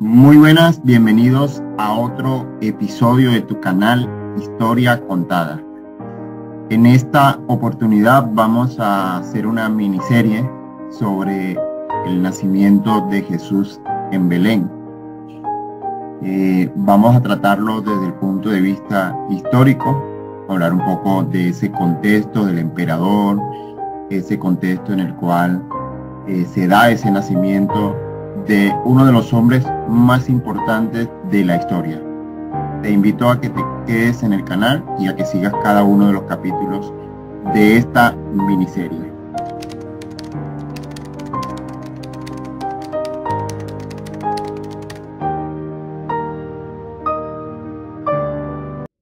Muy buenas, bienvenidos a otro episodio de tu canal Historia Contada. En esta oportunidad vamos a hacer una miniserie sobre el nacimiento de Jesús en Belén. Vamos a tratarlo desde el punto de vista histórico, hablar un poco de ese contexto del emperador, ese contexto en el cual se da ese nacimiento de uno de los hombres más importantes de la historia. Te invito a que te quedes en el canal y a que sigas cada uno de los capítulos de esta miniserie.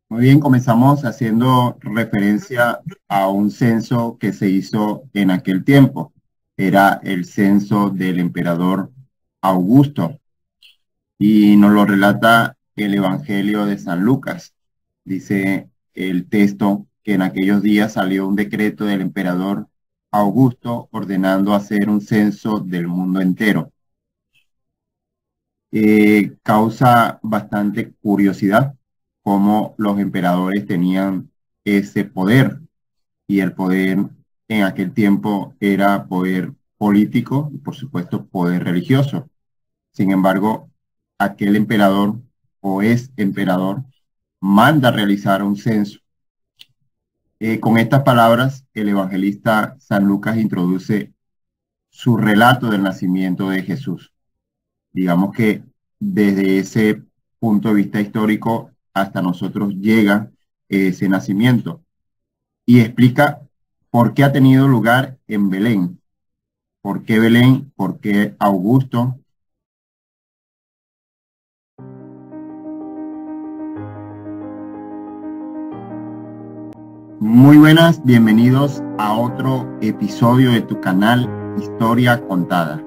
Muy bien, comenzamos haciendo referencia a un censo que se hizo en aquel tiempo. Era el censo del emperador Augusto, y nos lo relata el Evangelio de San Lucas. Dice el texto que en aquellos días salió un decreto del emperador Augusto ordenando hacer un censo del mundo entero. Causa bastante curiosidad cómo los emperadores tenían ese poder, y el poder en aquel tiempo era poder político y por supuesto poder religioso. Sin embargo, aquel emperador o es emperador manda realizar un censo. Con estas palabras, el evangelista San Lucas introduce su relato del nacimiento de Jesús. Digamos que desde ese punto de vista histórico hasta nosotros llega ese nacimiento y explica por qué ha tenido lugar en Belén. ¿Por qué Belén? ¿Por qué Augusto? Muy buenas, bienvenidos a otro episodio de tu canal Historia Contada.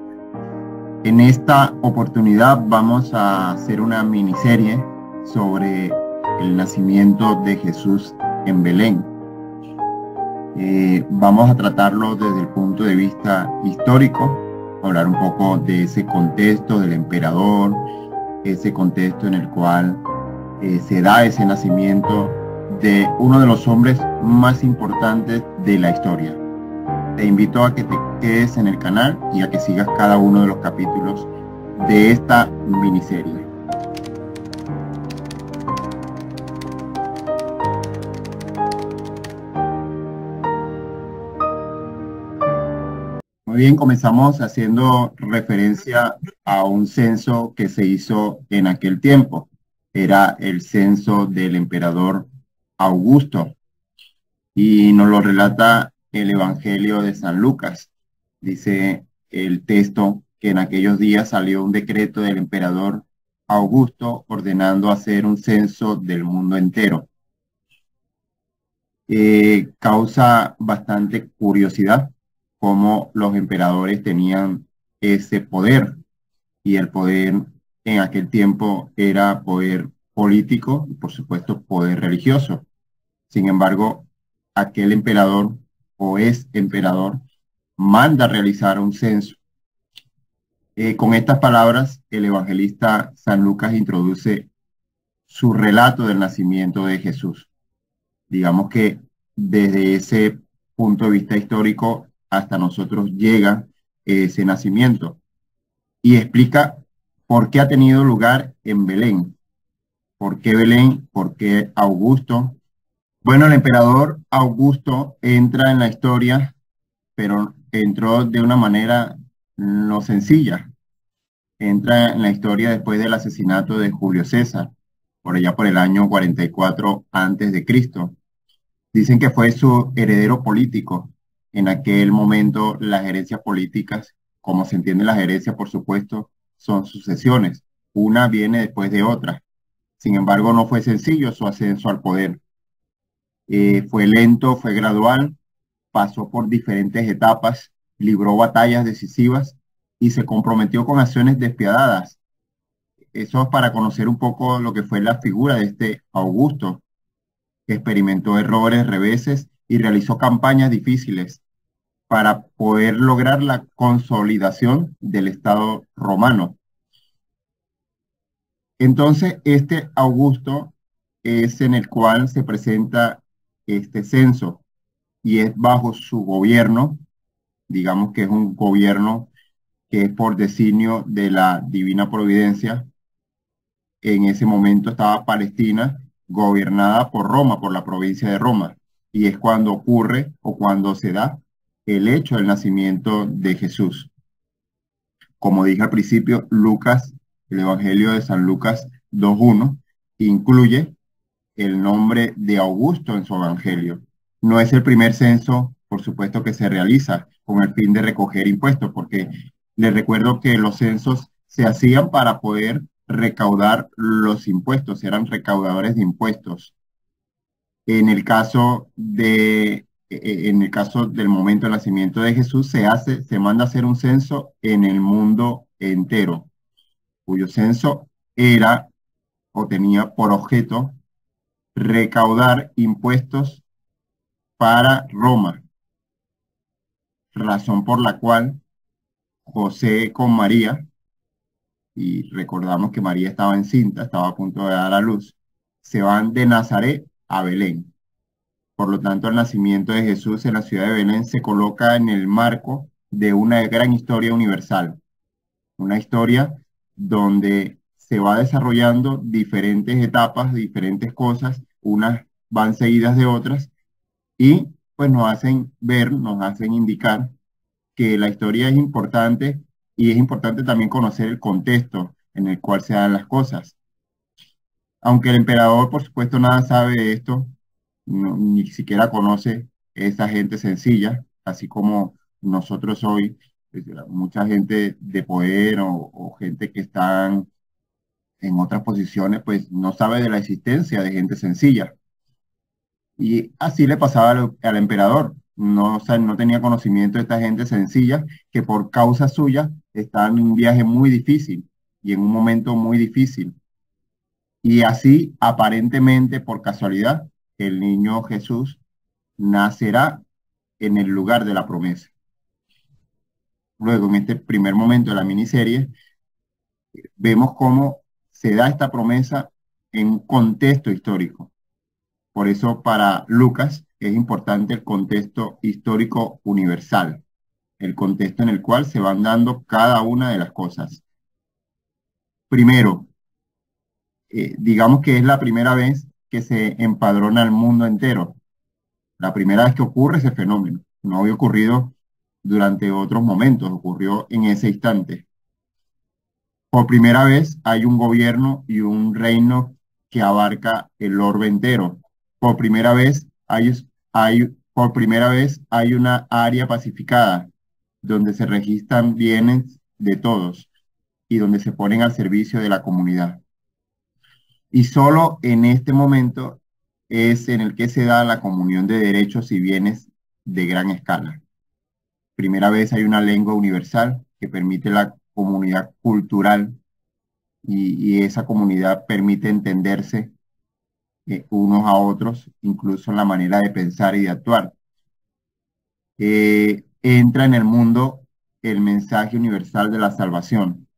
En esta oportunidad vamos a hacer una miniserie sobre el nacimiento de Jesús en Belén. Vamos a tratarlo desde el punto de vista histórico, hablar un poco de ese contexto del emperador, ese contexto en el cual se da ese nacimiento de uno de los hombres más importantes de la historia. Te invito a que te quedes en el canal y a que sigas cada uno de los capítulos de esta miniserie. Muy bien, comenzamos haciendo referencia a un censo que se hizo en aquel tiempo. Era el censo del emperador Augusto, y nos lo relata el Evangelio de San Lucas. Dice el texto que en aquellos días salió un decreto del emperador Augusto ordenando hacer un censo del mundo entero. Causa bastante curiosidad cómo los emperadores tenían ese poder, y el poder en aquel tiempo era poder político y por supuesto poder religioso. Sin embargo, aquel emperador o es emperador manda realizar un censo. Con estas palabras, el evangelista San Lucas introduce su relato del nacimiento de Jesús. Digamos que desde ese punto de vista histórico hasta nosotros llega ese nacimiento y explica por qué ha tenido lugar en Belén. ¿Por qué Belén? ¿Por qué Augusto? Bueno, el emperador Augusto entra en la historia, pero entró de una manera no sencilla. Entra en la historia después del asesinato de Julio César, por allá por el año 44 antes de Cristo. Dicen que fue su heredero político. En aquel momento las herencias políticas, como se entiende las herencias, por supuesto, son sucesiones. Una viene después de otra. Sin embargo, no fue sencillo su ascenso al poder. Fue lento, fue gradual, pasó por diferentes etapas, libró batallas decisivas y se comprometió con acciones despiadadas. Eso es para conocer un poco lo que fue la figura de este Augusto, que experimentó errores, reveses y realizó campañas difíciles para poder lograr la consolidación del Estado romano. Entonces, este Augusto es en el cual se presenta este censo y es bajo su gobierno, digamos que es un gobierno que es por designio de la divina providencia. En ese momento estaba Palestina gobernada por Roma, por la provincia de Roma, y es cuando ocurre o cuando se da el hecho del nacimiento de Jesús. Como dije al principio, Lucas, el Evangelio de San Lucas 2:1, incluye el nombre de Augusto en su evangelio. No es el primer censo, por supuesto, que se realiza con el fin de recoger impuestos, porque les recuerdo que los censos se hacían para poder recaudar los impuestos, eran recaudadores de impuestos. En el caso del momento del nacimiento de Jesús, se manda a hacer un censo en el mundo entero, cuyo censo era o tenía por objeto recaudar impuestos para Roma, razón por la cual José con María, y recordamos que María estaba encinta, estaba a punto de dar a luz, se van de Nazaret a Belén. Por lo tanto, el nacimiento de Jesús en la ciudad de Belén se coloca en el marco de una gran historia universal, una historia donde se va desarrollando diferentes etapas, diferentes cosas, unas van seguidas de otras, y pues nos hacen ver, nos hacen indicar que la historia es importante y es importante también conocer el contexto en el cual se dan las cosas. Aunque el emperador, por supuesto, nada sabe de esto, ni siquiera conoce esa gente sencilla, así como nosotros hoy, pues, mucha gente de poder o gente que están en otras posiciones, pues no sabe de la existencia de gente sencilla. Y así le pasaba al emperador. No, o sea, no tenía conocimiento de esta gente sencilla que por causa suya estaban en un viaje muy difícil y en un momento muy difícil. Y así, aparentemente, por casualidad, el niño Jesús nacerá en el lugar de la promesa. Luego, en este primer momento de la miniserie, vemos cómo se da esta promesa en un contexto histórico. Por eso para Lucas es importante el contexto histórico universal, el contexto en el cual se van dando cada una de las cosas. Primero, digamos que es la primera vez que se empadrona el mundo entero, la primera vez que ocurre ese fenómeno. No había ocurrido durante otros momentos, ocurrió en ese instante. Por primera vez hay un gobierno y un reino que abarca el orbe entero. Por primera vez por primera vez hay una área pacificada donde se registran bienes de todos y donde se ponen al servicio de la comunidad. Y solo en este momento es en el que se da la comunión de derechos y bienes de gran escala. Primera vez hay una lengua universal que permite la comunidad cultural y esa comunidad permite entenderse unos a otros, incluso en la manera de pensar y de actuar. Entra en el mundo el mensaje universal de la salvación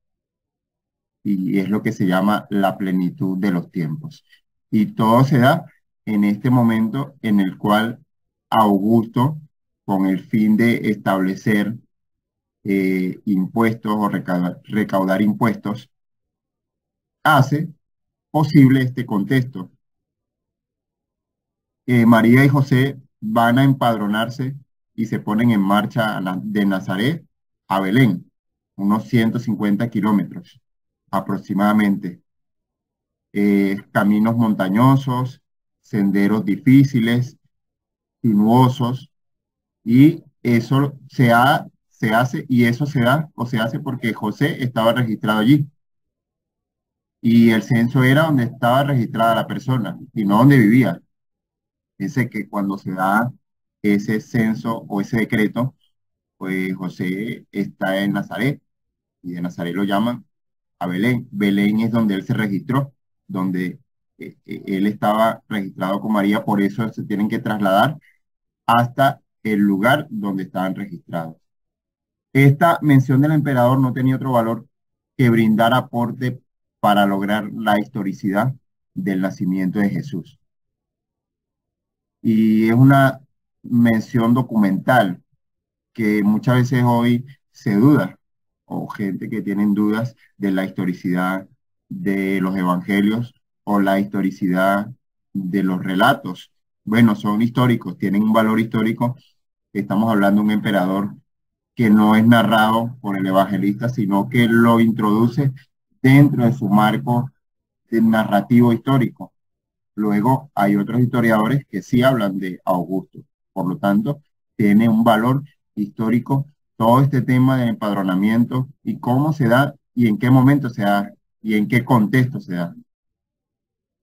y es lo que se llama la plenitud de los tiempos. Y todo se da en este momento en el cual Augusto, con el fin de establecer impuestos o recaudar impuestos, hace posible este contexto. María y José van a empadronarse y se ponen en marcha de Nazaret a Belén, unos 150 kilómetros aproximadamente. Caminos montañosos, senderos difíciles, sinuosos, y eso se hace, y eso se da o se hace porque José estaba registrado allí. Y el censo era donde estaba registrada la persona y no donde vivía. Dice que cuando se da ese censo o ese decreto, pues José está en Nazaret y de Nazaret lo llaman a Belén. Belén es donde él se registró, donde él estaba registrado con María, por eso se tienen que trasladar hasta el lugar donde estaban registrados. Esta mención del emperador no tenía otro valor que brindar aporte para lograr la historicidad del nacimiento de Jesús. Y es una mención documental que muchas veces hoy se duda, o gente que tienen dudas de la historicidad de los evangelios o la historicidad de los relatos. Bueno, son históricos, tienen un valor histórico. Estamos hablando de un emperador que no es narrado por el evangelista, sino que lo introduce dentro de su marco narrativo histórico. Luego hay otros historiadores que sí hablan de Augusto. Por lo tanto, tiene un valor histórico todo este tema del empadronamiento y cómo se da y en qué momento se da y en qué contexto se da.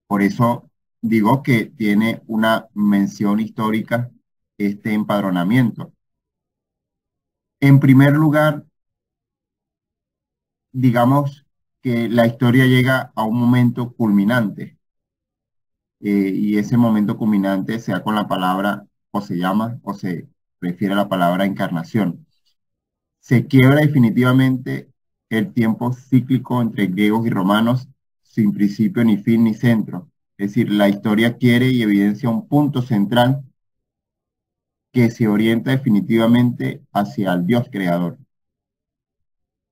Por eso digo que tiene una mención histórica este empadronamiento. En primer lugar, digamos que la historia llega a un momento culminante. Y ese momento culminante se da con la palabra, o se llama, o se refiere a la palabra encarnación. Se quiebra definitivamente el tiempo cíclico entre griegos y romanos sin principio ni fin ni centro. Es decir, la historia quiere y evidencia un punto central que se orienta definitivamente hacia el Dios creador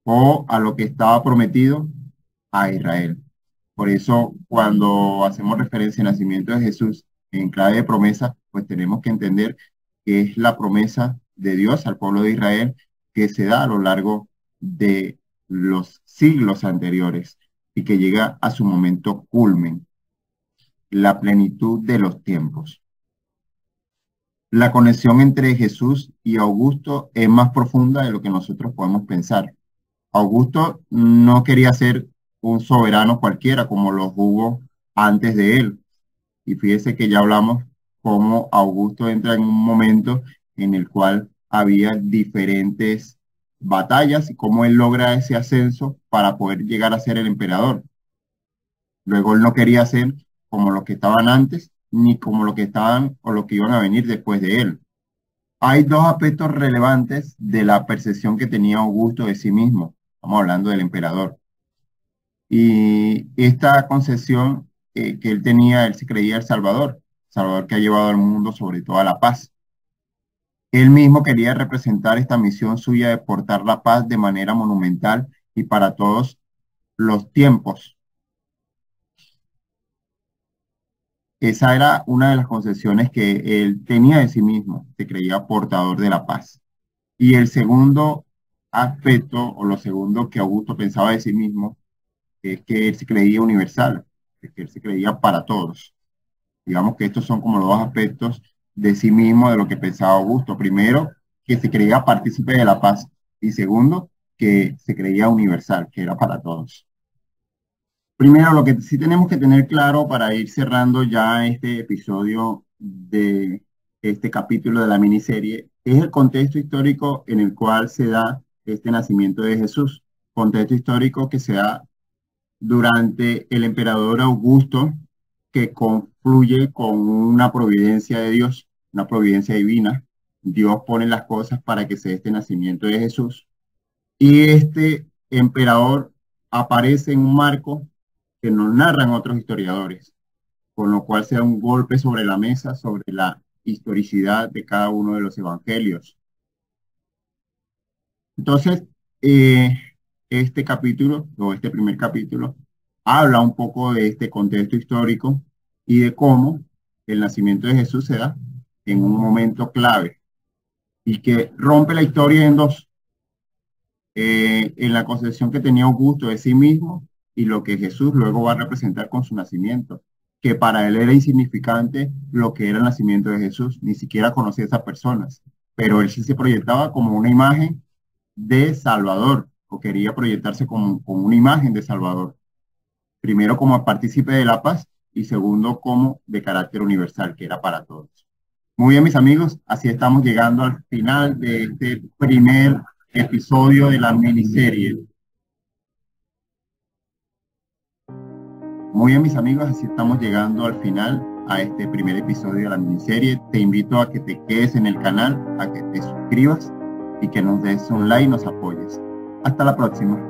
o a lo que estaba prometido a Israel. Por eso, cuando hacemos referencia al nacimiento de Jesús en clave de promesa, pues tenemos que entender que es la promesa de Dios al pueblo de Israel que se da a lo largo de los siglos anteriores y que llega a su momento culmen, la plenitud de los tiempos. La conexión entre Jesús y Augusto es más profunda de lo que nosotros podemos pensar. Augusto no quería ser un soberano cualquiera como los hubo antes de él. Y fíjese que ya hablamos cómo Augusto entra en un momento en el cual había diferentes batallas y cómo él logra ese ascenso para poder llegar a ser el emperador. Luego él no quería ser como los que estaban antes, ni como los que estaban o los que iban a venir después de él. Hay dos aspectos relevantes de la percepción que tenía Augusto de sí mismo. Estamos hablando del emperador. Y esta concepción que él tenía, él se creía el Salvador que ha llevado al mundo sobre todo a la paz. Él mismo quería representar esta misión suya de portar la paz de manera monumental y para todos los tiempos. Esa era una de las concepciones que él tenía de sí mismo, se creía portador de la paz. Y el segundo aspecto, o lo segundo que Augusto pensaba de sí mismo, es que él se creía universal, es que él se creía para todos. Digamos que estos son como los dos aspectos de sí mismo de lo que pensaba Augusto. Primero, que se creía partícipe de la paz. Y segundo, que se creía universal, que era para todos. Primero, lo que sí tenemos que tener claro para ir cerrando ya este episodio de este capítulo de la miniserie es el contexto histórico en el cual se da este nacimiento de Jesús. Contexto histórico que se da durante el emperador Augusto, que confluye con una providencia de Dios, una providencia divina. Dios pone las cosas para que se dé este nacimiento de Jesús. Y este emperador aparece en un marco que nos narran otros historiadores, con lo cual se da un golpe sobre la mesa sobre la historicidad de cada uno de los evangelios. Entonces, este capítulo, o este primer capítulo, habla un poco de este contexto histórico y de cómo el nacimiento de Jesús se da en un momento clave y que rompe la historia en dos, en la concepción que tenía Augusto de sí mismo y lo que Jesús luego va a representar con su nacimiento, que para él era insignificante lo que era el nacimiento de Jesús, ni siquiera conocía a esas personas, pero él sí se proyectaba como una imagen de Salvador, o quería proyectarse como una imagen de Salvador. Primero como partícipe de la paz y segundo como de carácter universal, que era para todos. Muy bien, mis amigos, así estamos llegando al final de este primer episodio de la miniserie. Muy bien, mis amigos, así estamos llegando al final a este primer episodio de la miniserie. Te invito a que te quedes en el canal, a que te suscribas y que nos des un like y nos apoyes. Hasta la próxima.